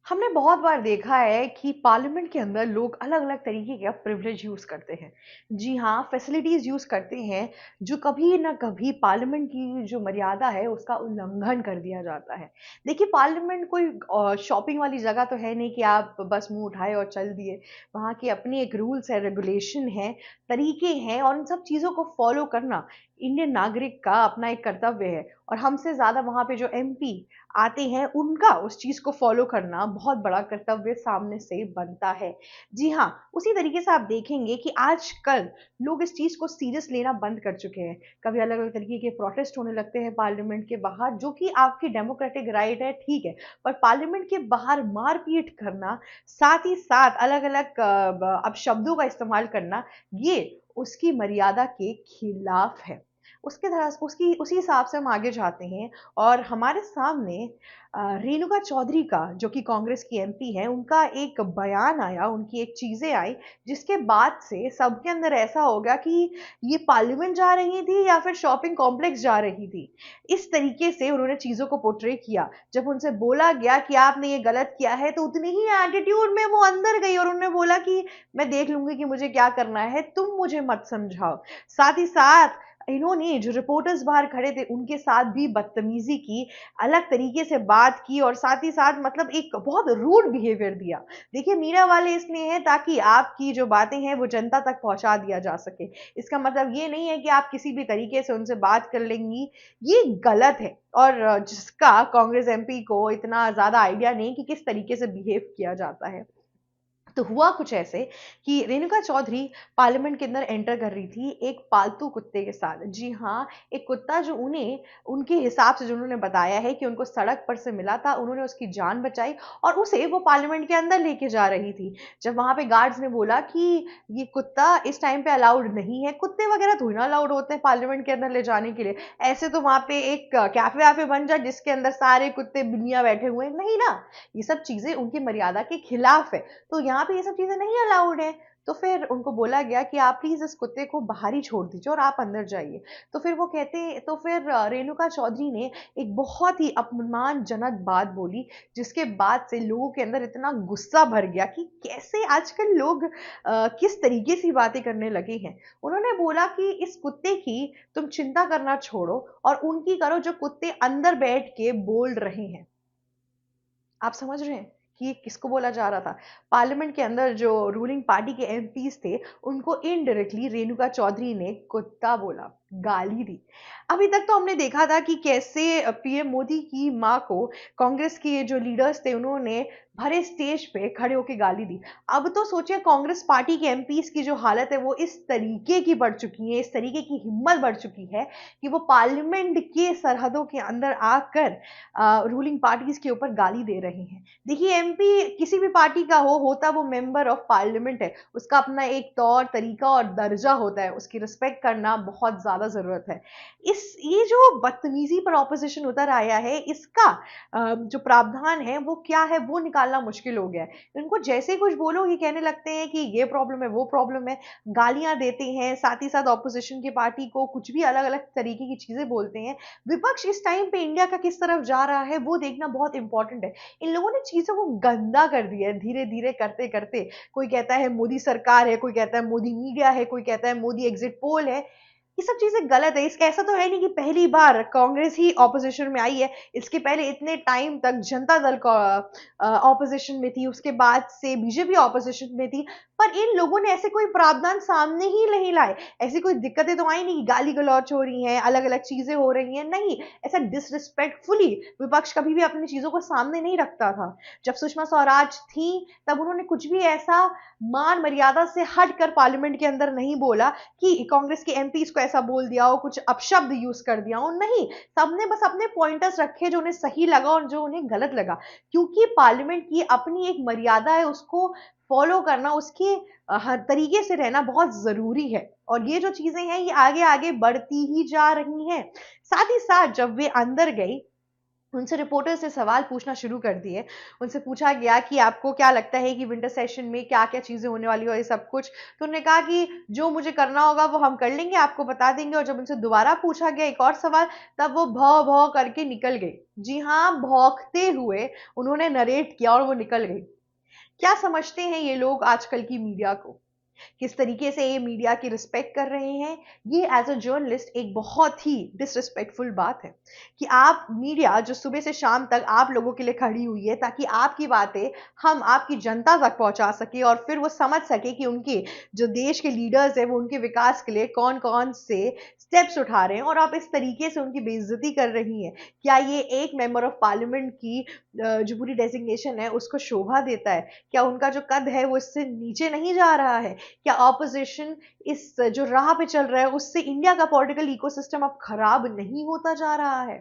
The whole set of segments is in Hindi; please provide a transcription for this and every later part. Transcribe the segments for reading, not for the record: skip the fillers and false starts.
हमने बहुत बार देखा है कि पार्लियामेंट के अंदर लोग अलग-अलग तरीके का प्रिविलेज यूज़ करते हैं। जी हाँ, फैसिलिटीज़ यूज़ करते हैं, जो कभी न कभी पार्लियामेंट की जो मर्यादा है, उसका उल्लंघन कर दिया जाता है। देखिए, पार्लियामेंट कोई शॉपिंग वाली जगह तो है नहीं कि आप बस मुँह उठाए और चल दिए। वहाँ की अपनी एक रूल्स है, रेगुलेशन है, तरीके हैं और इन सब चीज़ों को फ़ॉलो करना इंडियन नागरिक का अपना एक कर्तव्य है और हमसे ज़्यादा वहाँ पे जो एमपी आते हैं, उनका उस चीज़ को फ़ॉलो करना बहुत बड़ा कर्तव्य सामने से बनता है। जी हाँ, उसी तरीके से आप देखेंगे कि आजकल लोग इस चीज़ को सीरियस लेना बंद कर चुके हैं। कभी अलग-अलग तरीके के प्रोटेस्ट होने लगते हैं पार्लियामेंट के बाहर, जो कि आपकी डेमोक्रेटिक राइट है, ठीक है। पर पार्लियामेंट के बाहर मार-पीट करना, साथ ही साथ अलग-अलग अपशब्दों का इस्तेमाल करना, ये उसकी मर्यादा के खिलाफ है। उसके तरह उसकी उसी हिसाब से हम आगे जाते हैं और हमारे सामने रेणुका चौधरी का जो कि कांग्रेस की एमपी हैं, उनका एक बयान आया, उनकी एक चीज़ें आई, जिसके बाद से सबके अंदर ऐसा हो गया कि ये पार्लियामेंट जा रही थी या फिर शॉपिंग कॉम्प्लेक्स जा रही थी। इस तरीके से उन्होंने चीज़ों को पोर्ट्रे किया। जब उनसे बोला गया कि आपने ये गलत किया है, तो उतने ही एटीट्यूड में वो अंदर गई और उन्होंने बोला कि मैं देख लूँगी कि मुझे क्या करना है, तुम मुझे मत समझाओ। साथ ही साथ इन्होंने जो रिपोर्टर्स बाहर खड़े थे उनके साथ भी बदतमीजी की, अलग तरीके से बात की और साथ ही साथ मतलब एक बहुत रूड बिहेवियर दिया। देखिए मीडिया वाले इसलिए हैं ताकि आपकी जो बातें हैं वो जनता तक पहुँचा दिया जा सके। इसका मतलब ये नहीं है कि आप किसी भी तरीके से उनसे बात कर लेंगी, ये गलत है और जिसका कांग्रेस एमपी को इतना ज़्यादा आइडिया नहीं कि किस तरीके से बिहेव किया जाता है। तो हुआ कुछ ऐसे कि रेणुका चौधरी पार्लियामेंट के अंदर एंटर कर रही थी एक पालतू कुत्ते के साथ। जी हाँ, एक कुत्ता जो उन्हें उनके हिसाब से जो उन्होंने बताया है कि उनको सड़क पर से मिला था, उन्होंने उसकी जान बचाई और उसे वो पार्लियामेंट के अंदर लेके जा रही थी। जब वहाँ पे गार्ड्स ने बोला कि ये कुत्ता इस टाइम पे अलाउड नहीं है, कुत्ते वगैरह थोड़ी ना अलाउड होते हैं पार्लियामेंट के अंदर ले जाने के लिए। ऐसे तो वहाँ पे एक कैफ़े-वैफ़े बन जाए जिसके अंदर सारे कुत्ते बिल्लियाँ बैठे हुए हैं, नहीं ना। ये सब चीज़ें उनकी मर्यादा के खिलाफ है। तो यहाँ पे ये सब चीज़ें नहीं अलाउड हैं। तो फिर उनको बोला गया कि आप प्लीज़ इस कुत्ते को बाहर ही छोड़ दीजिए और आप अंदर जाइए। तो फिर वो कहते तो फिर रेणुका चौधरी ने एक बहुत ही अपमानजनक बात बोली, जिसके बाद से लोगों के अंदर इतना गुस्सा भर गया कि कैसे आजकल लोग किस तरीके से बातें करने लगे हैं। उन्होंने बोला कि इस कुत्ते की तुम चिंता करना छोड़ो और उनकी करो जो कुत्ते अंदर बैठ के बोल रहे हैं। आप समझ रहे हैं कि ये किसको बोला जा रहा था? पार्लियामेंट के अंदर जो रूलिंग पार्टी के एमपीज़ थे, उनको इनडायरेक्टली रेणुका चौधरी ने कुत्ता बोला, गाली दी। अभी तक तो हमने देखा था कि कैसे पीएम मोदी की माँ को कांग्रेस के जो लीडर्स थे, उन्होंने भरे स्टेज पे खड़े होके गाली दी। अब तो सोचिए कांग्रेस पार्टी के एमपीज़ की जो हालत है, वो इस तरीके की बढ़ चुकी है, इस तरीके की हिम्मत बढ़ चुकी है कि वो पार्लियामेंट के सरहदों के अंदर आकर रूलिंग पार्टीज के ऊपर गाली दे रहे हैं। देखिए एमपी किसी भी पार्टी का होता वो मेंबर ऑफ पार्लियामेंट है। उसका अपना एक तौर तरीका और दर्जा होता है, उसकी रिस्पेक्ट करना बहुत ज़्यादा ज़रूरत है। इस ये जो बदतमीज़ी पर ऑपोज़िशन उतर आया है, इसका जो प्रावधान है वो क्या है वो निकालना मुश्किल हो गया है। इनको जैसे ही कुछ बोलो ये कहने लगते हैं कि ये प्रॉब्लम है, वो प्रॉब्लम है, गालियाँ देते हैं, साथ ही साथ ऑपोज़िशन की पार्टी को कुछ भी अलग-अलग तरीके की चीज़ें बोलते हैं। विपक्ष इस टाइम पे इंडिया का किस तरफ जा रहा है वो देखना बहुत इंपॉर्टेंट है। इन लोगों ने चीज़ों को गंदा कर दिया है धीरे-धीरे करते-करते। कोई कहता है मोदी सरकार है, कोई कहता है मोदी मीडिया है, कोई कहता है मोदी एग्ज़िट पोल है। ये सब चीज़ें गलत है। इसका ऐसा तो है नहीं कि पहली बार कांग्रेस ही ऑपोज़िशन में आई है। इसके पहले इतने टाइम तक जनता दल ऑपोज़िशन में थी, उसके बाद से बीजेपी ऑपोज़िशन में थी। पर इन लोगों ने ऐसे कोई प्रावधान सामने ही नहीं लाए। ऐसी कोई दिक्कतें तो आई नहीं कि गाली-गलौच हो रही हैं, अलग-अलग चीज़ें हो रही हैं, नहीं। ऐसा डिसरिस्पेक्टफुली विपक्ष कभी भी अपनी चीज़ों को सामने नहीं रखता था। जब सुषमा स्वराज थीं, तब उन्होंने कुछ भी ऐसा मान-मर्यादा से हटकर पार्लियामेंट के अंदर नहीं बोला कि कांग्रेस के एमपीज़ को ऐसा बोल दिया हो, कुछ अपशब्द यूज़ कर दिया हो, नहीं। सबने बस अपने पॉइंटर्स रखे जो उन्हें सही लगा और जो उन्हें गलत लगा। क्योंकि पार्लियामेंट की अपनी एक मर्यादा है, उसको फ़ॉलो करना, उसके हर तरीके से रहना बहुत ज़रूरी है और ये जो चीज़ें हैं, ये आगे-आगे बढ़ती ही जा रही हैं। साथ ही साथ जब वे अंदर गई उनसे रिपोर्टर्स ने सवाल पूछना शुरू कर दिए। उनसे पूछा गया कि आपको क्या लगता है कि विंटर सेशन में क्या-क्या चीज़ें होने वाली हैं और ये सब कुछ। तो उन्होंने कहा कि जो मुझे करना होगा वो हम कर लेंगे, आपको बता देंगे। और जब उनसे दोबारा पूछा गया एक और सवाल, तब वो भौं-भौं करके निकल गई। जी हाँ, भौंकते हुए उन्होंने नरेट किया और वो निकल गई। क्या समझते हैं ये लोग आजकल की मीडिया को? किस तरीके से ये मीडिया की रिस्पेक्ट कर रहे हैं, ये एज अ जर्नलिस्ट एक बहुत ही डिसरिस्पेक्टफुल बात है कि आप मीडिया जो सुबह से शाम तक आप लोगों के लिए खड़ी हुई है ताकि आपकी बातें हम आपकी जनता तक पहुंचा सके और फिर वो समझ सके कि उनके जो देश के लीडर्स हैं वो उनके विकास के लिए कौन कौन से स्टेप्स उठा रहे हैं, और आप इस तरीके से उनकी बेइज्जती कर रही हैं। क्या ये एक मेंबर ऑफ पार्लियामेंट की जो पूरी डेजिग्नेशन है उसको शोभा देता है? क्या उनका जो कद है वो इससे नीचे नहीं जा रहा है? क्या ऑपोजिशन इस जो राह पे चल रहा है उससे इंडिया का पॉलिटिकल इकोसिस्टम अब खराब नहीं होता जा रहा है?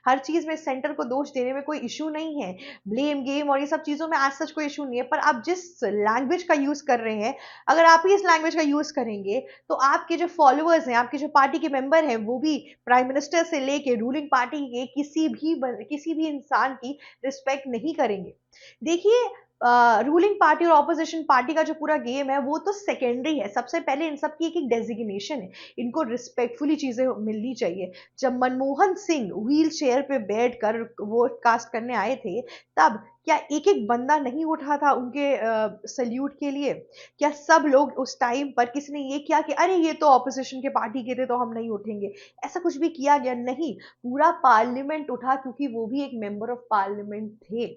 हर चीज में सेंटर को दोष देने में कोई इशू नहीं है, ब्लेम गेम और ये सब चीजों में एज सच कोई इशू नहीं है, पर आप जिस लैंग्वेज का यूज कर रहे हैं, अगर आप ही इस लैंग्वेज का यूज करेंगे तो आपके जो फॉलोअर्स हैं, आपके जो पार्टी के मेंबर हैं, वो भी प्राइम मिनिस्टर से लेके रूलिंग पार्टी के किसी भी इंसान की रिस्पेक्ट नहीं करेंगे। देखिए, रूलिंग पार्टी और ऑपोजिशन पार्टी का जो पूरा गेम है वो तो सेकेंडरी है। सबसे पहले इन सब की एक डेजिग्नेशन है, इनको रिस्पेक्टफुली चीजें मिलनी चाहिए। जब मनमोहन सिंह व्हील चेयर पे बैठ कर वोट कास्ट करने आए थे, तब क्या एक एक बंदा नहीं उठा था उनके सल्यूट के लिए? क्या सब लोग उस टाइम पर किसी ने ये किया कि अरे ये तो ऑपोजिशन के पार्टी के थे तो हम नहीं उठेंगे? ऐसा कुछ भी किया गया नहीं। पूरा पार्लियामेंट उठा क्योंकि वो भी एक मेंबर ऑफ पार्लियामेंट थे।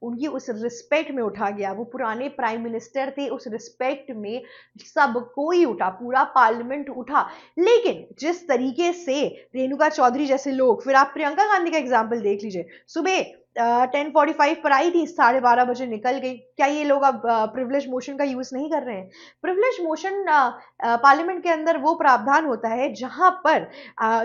उनकी उस रिस्पेक्ट में उठा गया। वो पुराने प्राइम मिनिस्टर थे, उस रिस्पेक्ट में सब कोई उठा, पूरा पार्लियामेंट उठा। लेकिन जिस तरीके से रेणुका चौधरी जैसे लोग, फिर आप प्रियंका गांधी का एग्जाम्पल देख लीजिए, सुबह 10:45 पर आई थी, 12:30 बजे निकल गई। क्या ये लोग अब प्रिविलेज मोशन का यूज नहीं कर रहे हैं? प्रिविलेज मोशन पार्लियामेंट के अंदर वो प्रावधान होता है जहां पर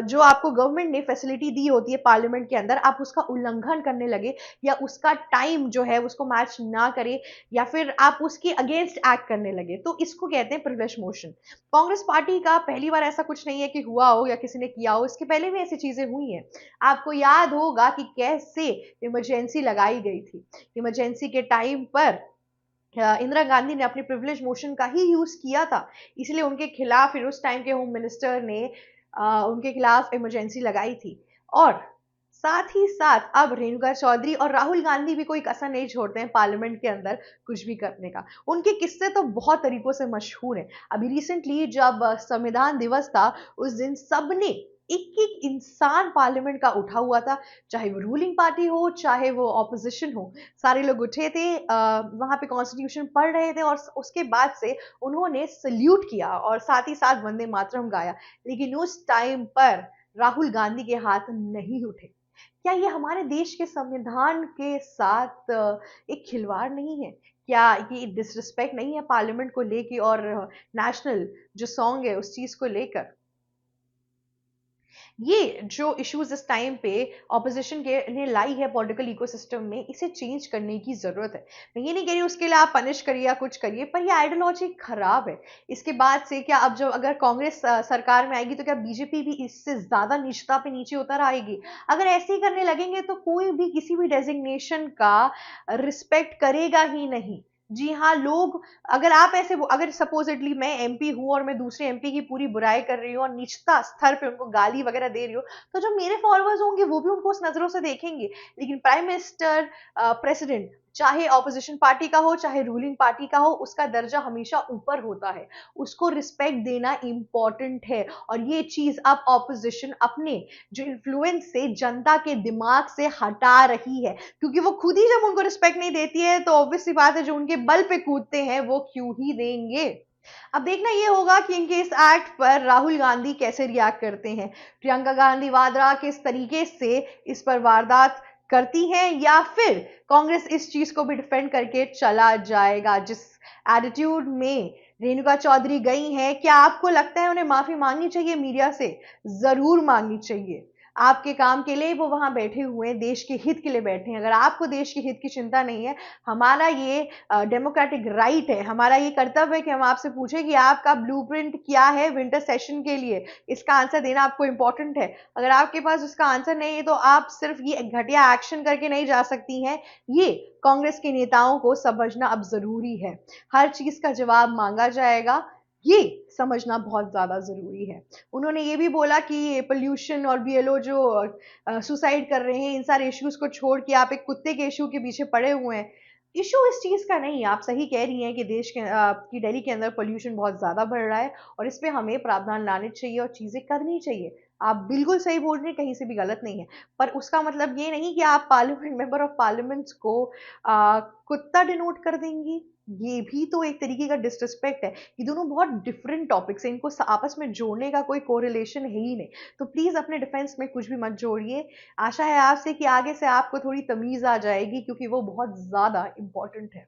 जो आपको गवर्नमेंट ने फैसिलिटी दी होती है पार्लियामेंट के अंदर, आप उसका उल्लंघन करने लगे या उसका टाइम जो है उसको मैच ना करे या फिर आप उसके अगेंस्ट एक्ट करने लगे, तो इसको कहते हैं प्रिविलेज मोशन। कांग्रेस पार्टी का पहली बार ऐसा कुछ नहीं है कि हुआ हो या किसी ने किया हो, इसके पहले भी ऐसी चीजें हुई हैं। आपको याद होगा कि कैसे इमरजेंसी लगाई गई थी। इमरजेंसी के टाइम पर इंदिरा गांधी ने अपने प्रिविलेज मोशन का ही यूज किया था, इसलिए उनके खिलाफ फिर उस टाइम के होम मिनिस्टर ने उनके खिलाफ इमरजेंसी लगाई थी। और साथ ही साथ अब रेणुका चौधरी और राहुल गांधी भी कोई कसर नहीं छोड़ते हैं पार्लियामेंट के अंदर कुछ भी करने का। उनके किस्से तो बहुत तरीकों से मशहूर हैं। अभी रिसेंटली जब संविधान दिवस था, उस दिन सबने एक एक इंसान पार्लियामेंट का उठा हुआ था, चाहे वो रूलिंग पार्टी हो चाहे वो ऑपोजिशन हो, सारे लोग उठे थे, वहां पे कॉन्स्टिट्यूशन पढ़ रहे थे और उसके बाद से उन्होंने सल्यूट किया और साथ ही साथ वंदे मातरम गाया। लेकिन उस टाइम पर राहुल गांधी के हाथ नहीं उठे। क्या ये हमारे देश के संविधान के साथ एक खिलवाड़ नहीं है? क्या ये डिसरिस्पेक्ट नहीं है पार्लियामेंट को लेके और नेशनल जो सॉन्ग है उस चीज को लेकर? ये जो इश्यूज इस टाइम पे ऑपोजिशन के ने लाई है पॉलिटिकल इकोसिस्टम में, इसे चेंज करने की जरूरत है। मैं ये नहीं कह रही उसके लिए आप पनिश करिए या कुछ करिए, पर ये आइडियोलॉजी खराब है। इसके बाद से क्या अब जब अगर कांग्रेस सरकार में आएगी तो क्या बीजेपी भी इससे ज्यादा नीचता पे नीचे उतर आएगी? अगर ऐसे ही करने लगेंगे तो कोई भी किसी भी डेजिग्नेशन का रिस्पेक्ट करेगा ही नहीं। जी हाँ, लोग, अगर आप ऐसे, अगर सपोजिटली मैं एमपी हूं और मैं दूसरे एमपी की पूरी बुराई कर रही हूँ और निचता स्तर पे उनको गाली वगैरह दे रही हूँ, तो जो मेरे फॉलोअर्स होंगे वो भी उनको उस नजरों से देखेंगे। लेकिन प्राइम मिनिस्टर, प्रेसिडेंट, चाहे ऑपोजिशन पार्टी का हो चाहे रूलिंग पार्टी का हो, उसका दर्जा हमेशा ऊपर होता है, उसको रिस्पेक्ट देना इंपॉर्टेंट है। और ये चीज अब ऑपोजिशन अपने जो इन्फ्लुएंस से जनता के दिमाग से हटा रही है, क्योंकि वो खुद ही जब उनको रिस्पेक्ट नहीं देती है तो ऑब्वियस सी बात है जो उनके बल पे कूदते हैं वो क्यों ही देंगे। अब देखना ये होगा कि इनके इस एक्ट पर राहुल गांधी कैसे रिएक्ट करते हैं, प्रियंका गांधी वाड्रा किस तरीके से इस पर वारदात करती हैं, या फिर कांग्रेस इस चीज को भी डिफेंड करके चला जाएगा। जिस एटीट्यूड में रेणुका चौधरी गई हैं, क्या आपको लगता है उन्हें माफी मांगनी चाहिए मीडिया से? जरूर मांगनी चाहिए। आपके काम के लिए वो वहाँ बैठे हुए हैं, देश के हित के लिए बैठे हैं। अगर आपको देश के हित की चिंता नहीं है, हमारा ये डेमोक्रेटिक राइट है, हमारा ये कर्तव्य है कि हम आपसे पूछें कि आपका ब्लूप्रिंट क्या है विंटर सेशन के लिए? इसका आंसर देना आपको इम्पोर्टेंट है। अगर आपके पास उसका आंसर नहीं है, तो आप सिर्फ ये घटिया एक्शन करके नहीं जा सकती हैं। ये कांग्रेस के नेताओं को समझना अब ज़रूरी है। हर चीज़ का जवाब माँगा जाएगा, ये समझना बहुत ज़्यादा ज़रूरी है। उन्होंने ये भी बोला कि पोल्यूशन और बीएलओ जो सुसाइड कर रहे हैं, इन सारे इश्यूज़ को छोड़ के आप एक कुत्ते के इश्यू के पीछे पड़े हुए हैं। इश्यू इस चीज़ का नहीं है, आप सही कह रही हैं कि देश के कि दिल्ली के अंदर पोल्यूशन बहुत ज़्यादा बढ़ रहा है और इस पे हमें प्रावधान लाने चाहिए और चीज़ें करनी चाहिए। आप बिल्कुल सही बोल रही हैं, कहीं से भी गलत नहीं है। पर उसका मतलब ये नहीं कि आप पार्लियामेंट मेंबर ऑफ पार्लियामेंट्स को कुत्ता डिनोट कर देंगी। ये भी तो एक तरीके का डिसरिस्पेक्ट है। ये दोनों बहुत डिफरेंट टॉपिक्स हैं, इनको आपस में जोड़ने का कोई कोरिलेशन है ही नहीं। तो प्लीज़ अपने डिफेंस में कुछ भी मत जोड़िए। आशा है आपसे कि आगे से आपको थोड़ी तमीज़ आ जाएगी, क्योंकि वो बहुत ज़्यादा इम्पोर्टेंट है।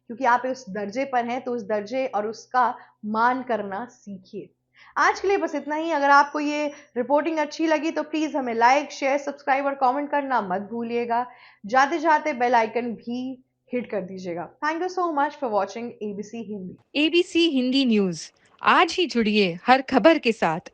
क्योंकि आप उस दर्जे पर हैं, तो उस दर्जे और उसका मान करना सीखिए। आज के लिए बस इतना ही। अगर आपको ये रिपोर्टिंग अच्छी लगी तो प्लीज़ हमें लाइक, शेयर, सब्सक्राइब और कमेंट करना मत भूलिएगा। जाते-जाते बेल आइकन भी हिट कर दीजिएगा। Thank you so much for watching ABC Hindi. ABC Hindi news. आज ही जुड़िए हर खबर के साथ